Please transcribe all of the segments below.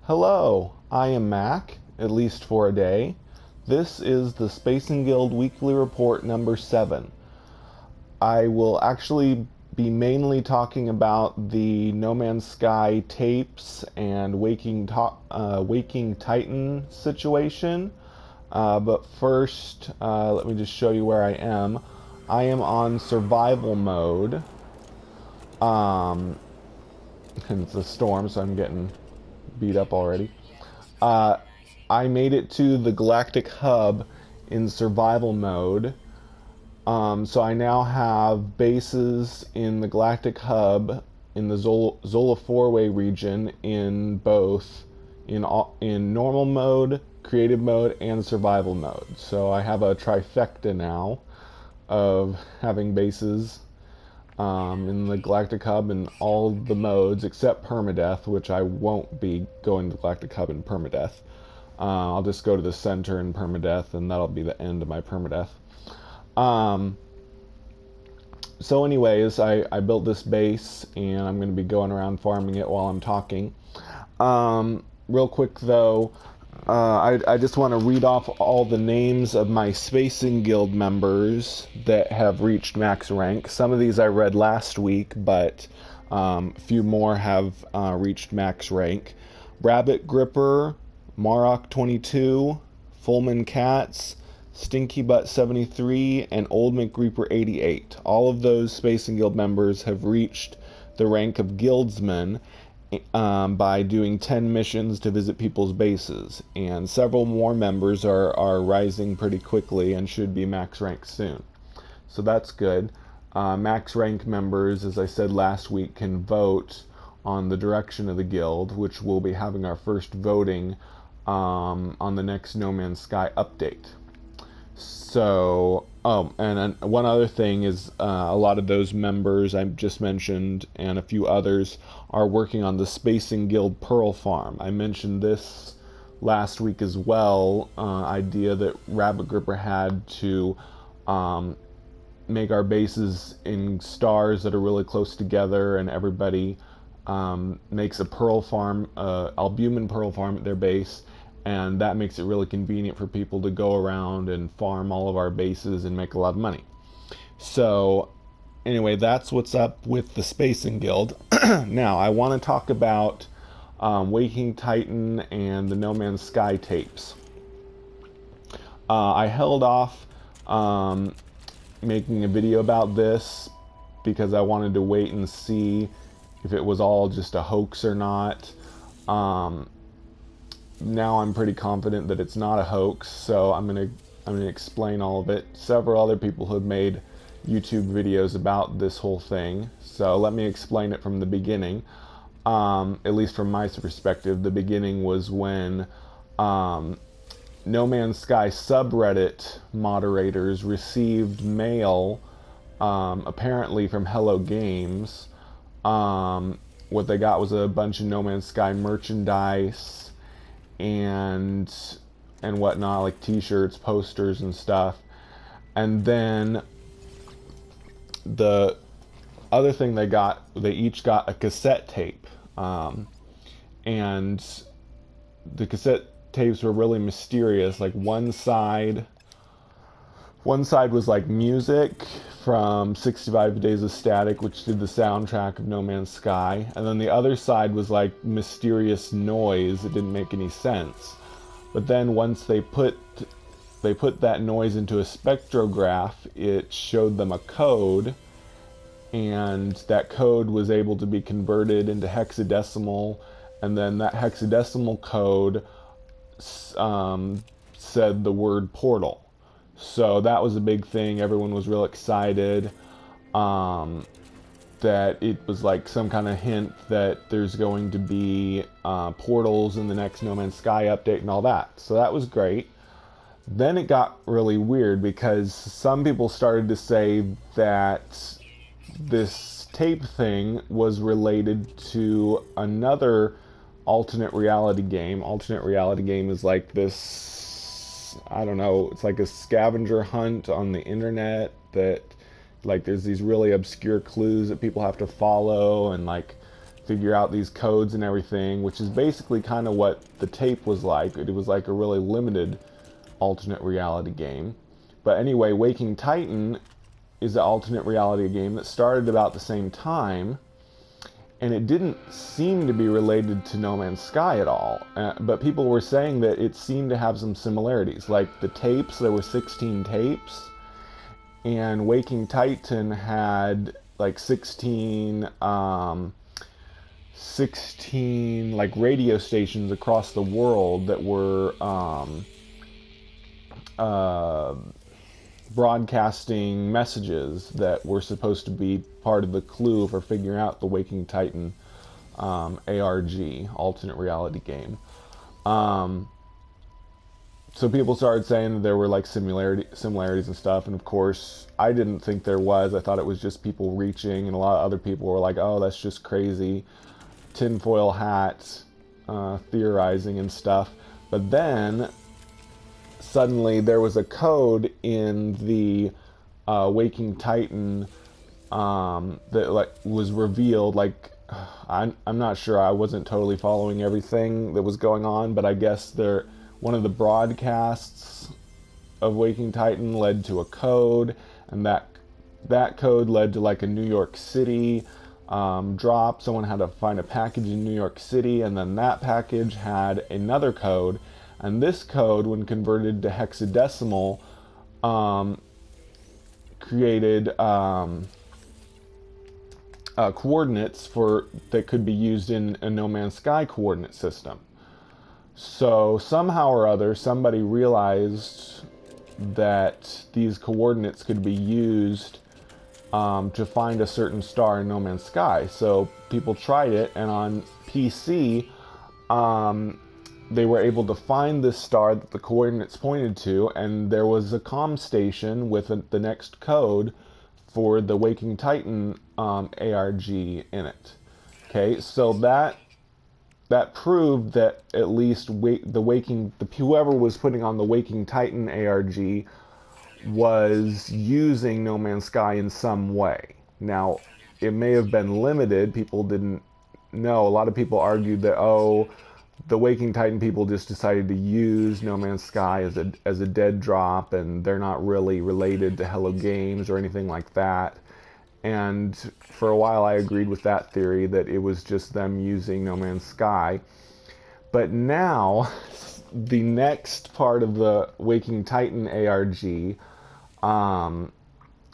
Hello, I am Mac, at least for a day. This is the Space and Guild Weekly Report number 7. I will actually be mainly talking about the No Man's Sky tapes and Waking Titan situation. But first, let me just show you where I am. I am on survival mode. And it's a storm, so I'm getting beat up already. I made it to the Galactic Hub in survival mode. So I now have bases in the Galactic Hub in the Zola 4-way region in both in normal mode, creative mode, and survival mode. So I have a trifecta now of having bases in the Galactic Hub in all the modes except permadeath, which I won't be going to the Galactic Hub in permadeath. I'll just go to the center in permadeath, and that'll be the end of my permadeath. So anyways, I built this base, and I'm going to be going around farming it while I'm talking. Real quick though, I just want to read off all the names of my Spacing Guild members that have reached max rank. Some of these I read last week, but a few more have reached max rank. Rabbit Gripper, Marok 22, Fullman Cats, Stinky Butt 73, and Old McReaper 88. All of those Spacing Guild members have reached the rank of Guildsman by doing 10 missions to visit people's bases, and several more members are rising pretty quickly and should be max rank soon. So that's good. Max rank members, as I said last week, can vote on the direction of the guild, which we'll be having our first voting on the next No Man's Sky update. So, and one other thing is a lot of those members I just mentioned and a few others are working on the Spacing Guild Pearl Farm. I mentioned this last week as well, idea that Rabbit Gripper had to make our bases in stars that are really close together, and everybody makes a pearl farm, albumin pearl farm at their base. And that makes it really convenient for people to go around and farm all of our bases and make a lot of money. So anyway, that's what's up with the Spacing Guild. Now, I want to talk about Waking Titan and the No Man's Sky tapes. I held off making a video about this because I wanted to wait and see if it was all just a hoax or not. Now I'm pretty confident that it's not a hoax, so I'm gonna explain all of it. Several other people have made YouTube videos about this whole thing, so let me explain it from the beginning. At least from my perspective, the beginning was when No Man's Sky subreddit moderators received mail, apparently from Hello Games. What they got was a bunch of No Man's Sky merchandise and whatnot, like t-shirts, posters, and stuff. And then the other thing they each got a cassette tape, and the cassette tapes were really mysterious. Like one side was like music from 65 Days of Static, which did the soundtrack of No Man's Sky, and then the other side was like mysterious noise. It didn't make any sense. But then once they put that noise into a spectrograph, it showed them a code, and that code was able to be converted into hexadecimal, and then that hexadecimal code said the word portal. So that was a big thing. Everyone was real excited that it was like some kind of hint that there's going to be portals in the next No Man's Sky update and all that. So that was great. Then it got really weird because some people started to say that this tape thing was related to another alternate reality game. Alternate reality game is like this, I don't know, it's like a scavenger hunt on the internet that, like, there's these really obscure clues that people have to follow, and like figure out these codes and everything, which is basically kind of what the tape was like. It was like a really limited alternate reality game. But anyway, Waking Titan is an alternate reality game that started about the same time, and it didn't seem to be related to No Man's Sky at all. But people were saying that it seemed to have some similarities. Like the tapes, there were 16 tapes, and Waking Titan had like 16 like radio stations across the world that were broadcasting messages that were supposed to be part of the clue for figuring out the Waking Titan ARG, alternate reality game. So people started saying that there were like similarities and stuff, and of course I didn't think there was. I thought it was just people reaching, and a lot of other people were like, oh, that's just crazy, tinfoil hat theorizing and stuff. But then suddenly there was a code in the Waking Titan that like was revealed. Like I'm not sure, I wasn't totally following everything that was going on, but I guess one of the broadcasts of Waking Titan led to a code, and that code led to like a New York City drop. Someone had to find a package in New York City, and then that package had another code, and this code, when converted to hexadecimal, created coordinates that could be used in a No Man's Sky coordinate system. So somehow or other, somebody realized that these coordinates could be used to find a certain star in No Man's Sky. So people tried it, and on PC, they were able to find this star that the coordinates pointed to, and there was a comm station with the next code for the Waking Titan ARG in it. Okay, so that proved that at least whoever was putting on the Waking Titan ARG was using No Man's Sky in some way. Now, it may have been limited. People didn't know. A lot of people argued that, oh, the Waking Titan people just decided to use No Man's Sky as a dead drop, and they're not really related to Hello Games or anything like that. And for a while I agreed with that theory, that it was just them using No Man's Sky. But now, the next part of the Waking Titan ARG,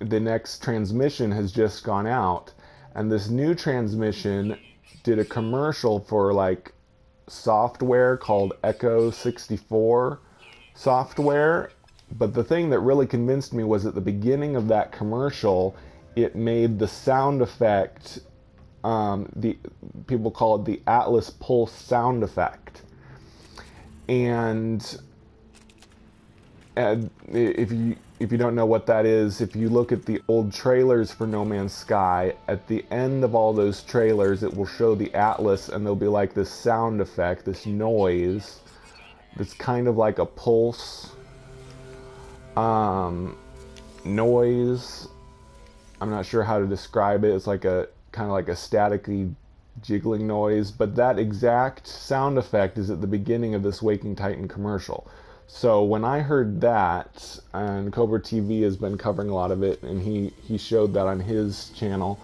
the next transmission has just gone out, and this new transmission did a commercial for like software called Echo 64 software. But the thing that really convinced me was at the beginning of that commercial, it made the sound effect, people call it the Atlas Pulse sound effect. And if you don't know what that is, if you look at the old trailers for No Man's Sky, at the end of all those trailers, it will show the Atlas, and there'll be like this sound effect, this noise, that's kind of like a pulse noise. I'm not sure how to describe it. It's like a kind of like a staticky jiggling noise, but that exact sound effect is at the beginning of this Waking Titan commercial. So when I heard that, and Cobra TV has been covering a lot of it, and he showed that on his channel,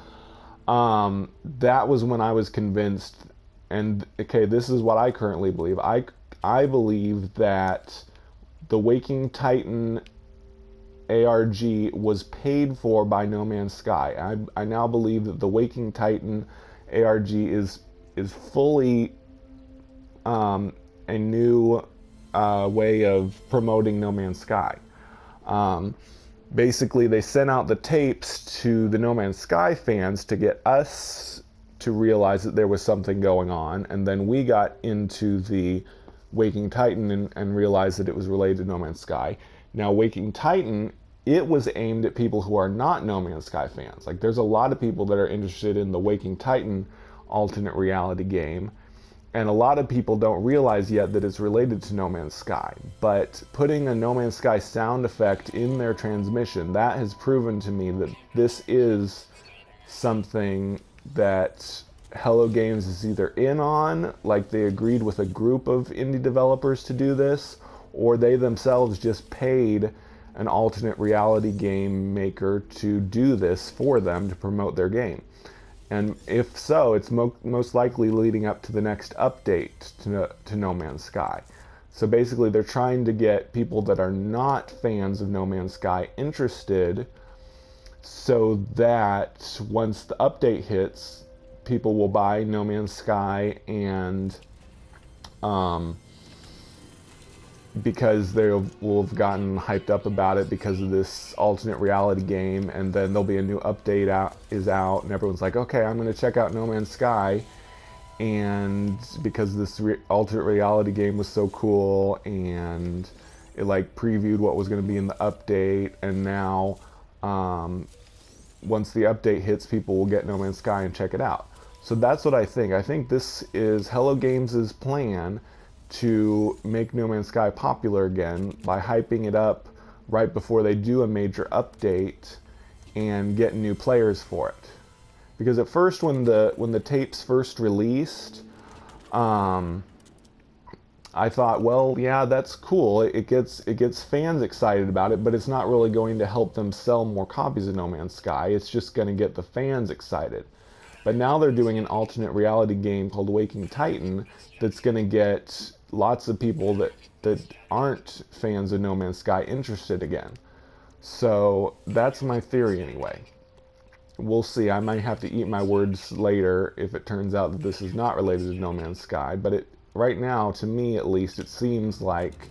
that was when I was convinced. And okay, this is what I currently believe. I believe that the Waking Titan ARG was paid for by No Man's Sky. I now believe that the Waking Titan ARG is fully a new way of promoting No Man's Sky. Basically, they sent out the tapes to the No Man's Sky fans to get us to realize that there was something going on, and then we got into the Waking Titan and realized that it was related to No Man's Sky. Now, Waking Titan, it was aimed at people who are not No Man's Sky fans. Like, there's a lot of people that are interested in the Waking Titan alternate reality game, and a lot of people don't realize yet that it's related to No Man's Sky. But putting a No Man's Sky sound effect in their transmission, that has proven to me that this is something that Hello Games is either in on, like they agreed with a group of indie developers to do this, or they themselves just paid an alternate reality game maker to do this for them to promote their game. And if so, it's most likely leading up to the next update to No Man's Sky. So basically they're trying to get people that are not fans of No Man's Sky interested, so that once the update hits, people will buy No Man's Sky, and because they will have gotten hyped up about it because of this alternate reality game, and then there'll be a new update out, and everyone's like, okay, I'm going to check out No Man's Sky, and because this alternate reality game was so cool, and it like previewed what was going to be in the update, and now once the update hits, people will get No Man's Sky and check it out. So that's what I think. I think this is Hello Games' plan to make No Man's Sky popular again by hyping it up right before they do a major update and get new players for it. Because at first, when the tapes first released, I thought, well, yeah, that's cool. It gets fans excited about it, but it's not really going to help them sell more copies of No Man's Sky. It's just going to get the fans excited. But now they're doing an alternate reality game called Waking Titan that's going to get lots of people that aren't fans of No Man's Sky interested again. So that's my theory anyway. We'll see. I might have to eat my words later if it turns out that this is not related to No Man's Sky. But right now, to me at least, it seems like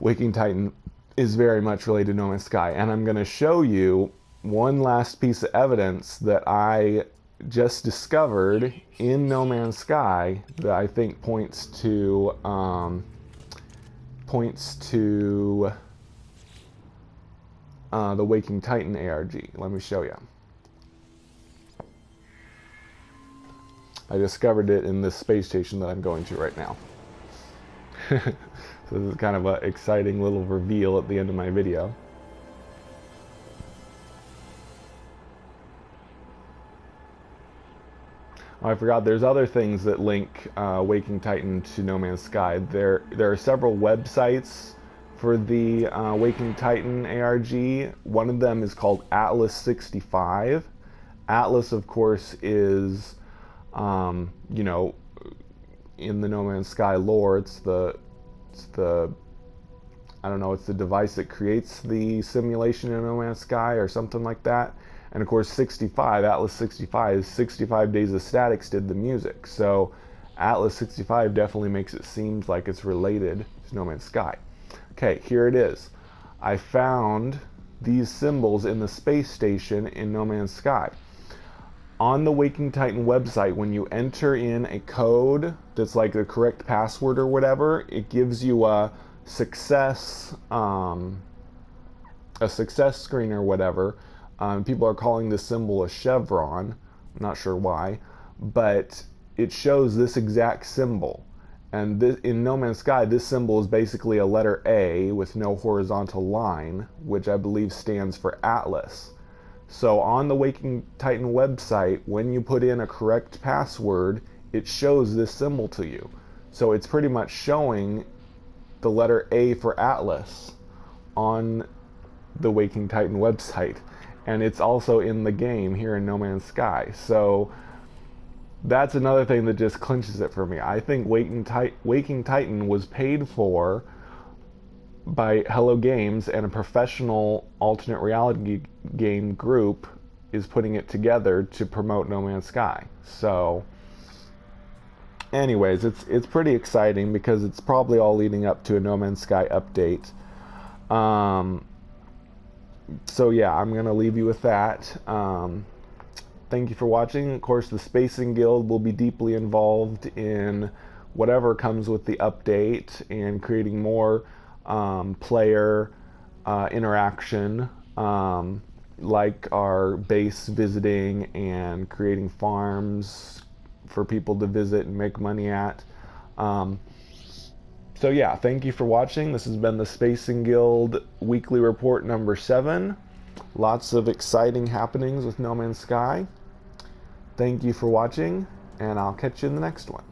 Waking Titan is very much related to No Man's Sky. And I'm going to show you one last piece of evidence that I just discovered in No Man's Sky that I think points to the Waking Titan ARG. Let me show you. I discovered it in this space station that I'm going to right now. So this is kind of an exciting little reveal at the end of my video. Oh, I forgot, there's other things that link Waking Titan to No Man's Sky. There are several websites for the Waking Titan ARG. One of them is called Atlas 65. Atlas, of course, is, you know, in the No Man's Sky lore, it's the I don't know, it's the device that creates the simulation in No Man's Sky or something like that. And of course, 65, Atlas 65, is 65 Days of Statics did the music. So Atlas 65 definitely makes it seem like it's related to No Man's Sky. Okay, here it is. I found these symbols in the space station in No Man's Sky. On the Waking Titan website, when you enter in a code that's like the correct password or whatever, it gives you a success screen or whatever. People are calling this symbol a chevron. I'm not sure why, but it shows this exact symbol. And this, in No Man's Sky, this symbol is basically a letter A with no horizontal line, which I believe stands for Atlas. So on the Waking Titan website, when you put in a correct password, it shows this symbol to you. So it's pretty much showing the letter A for Atlas on the Waking Titan website. And it's also in the game here in No Man's Sky. So that's another thing that just clinches it for me. I think Waking Titan was paid for by Hello Games, and a professional alternate reality game group is putting it together to promote No Man's Sky. So anyways, it's pretty exciting because it's probably all leading up to a No Man's Sky update. So yeah, I'm going to leave you with that. Thank you for watching. Of course, the Spacing Guild will be deeply involved in whatever comes with the update and creating more player interaction, like our base visiting and creating farms for people to visit and make money at. So yeah, thank you for watching. This has been the Spacing Guild Weekly Report number 7. Lots of exciting happenings with No Man's Sky. Thank you for watching, and I'll catch you in the next one.